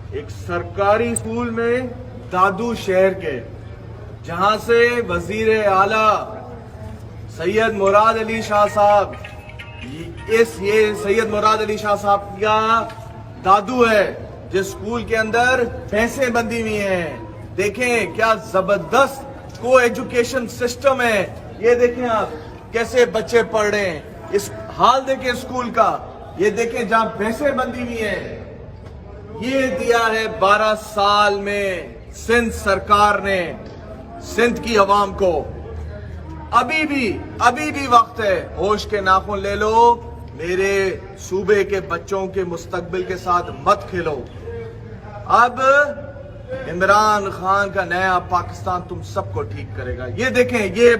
एक सरकारी स्कूल में दादू शहर के, जहां से वजीर आला सैयद मुराद अली शाह साहब, ये सैयद मुराद अली शाह साहब का दादू है, जिस स्कूल के अंदर भैंसें बंधी हुई हैं। देखें क्या जबरदस्त को एजुकेशन सिस्टम है। ये देखें आप कैसे बच्चे पढ़ रहे हैं। इस हाल देखें स्कूल का, ये देखें जहां भैंसें बंधी हुई हैं। ये दिया है 12 साल में सिंध सरकार ने सिंध की आवाम को। अभी भी वक्त है, होश के नाखून ले लो। मेरे सूबे के बच्चों के मुस्तकबिल के साथ मत खेलो। अब इमरान खान का नया पाकिस्तान तुम सबको ठीक करेगा। ये देखें, ये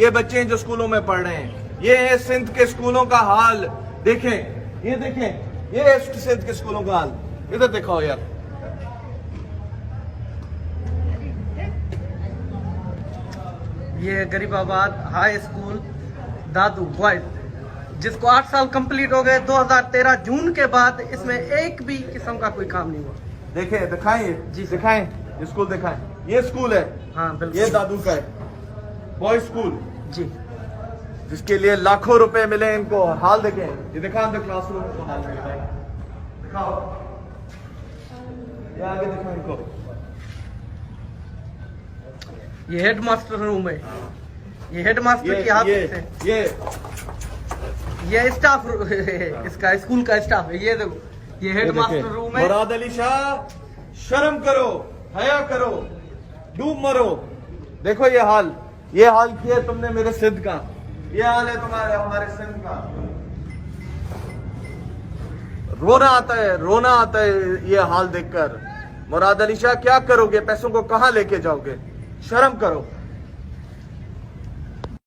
बच्चे जो स्कूलों में पढ़ रहे हैं, ये है सिंध के स्कूलों का हाल। देखें, ये देखें, ये है सिंध के स्कूलों का हाल। इधर दिखाओ यार। ये गरीबाबाद हाई स्कूल दादू बॉयज, जिसको 8 साल कंप्लीट हो गए 2013 जून के बाद, इसमें एक भी किस्म का कोई काम नहीं हुआ। देखें, दिखाएं जी, दिखाएं ये स्कूल, दिखाएं। ये स्कूल है, हाँ बिल्कुल, ये दादू का है, बॉय स्कूल जी, जिसके लिए लाखों रुपए मिले इनको। हाल देखें, ये दिखा अंदर क्लासरूम का हाल दिखाओ, ये आगे दिखाओ इनको। ये हेडमास्टर रूम है, ये हेडमास्टर की ऑफिस है, ये स्टाफ इसका स्कूल का स्टाफ है। ये देखो, ये हेडमास्टर रूम है। मुराद अली शाह, शर्म करो, हया करो, डूब मरो। देखो ये हाल किया तुमने मेरे सिंध का। ये हाल है तुम्हारे, हमारे सिंध का। रोना आता है ये हाल देखकर। मुराद अली शाह क्या करोगे? पैसों को कहां लेके जाओगे? शर्म करो।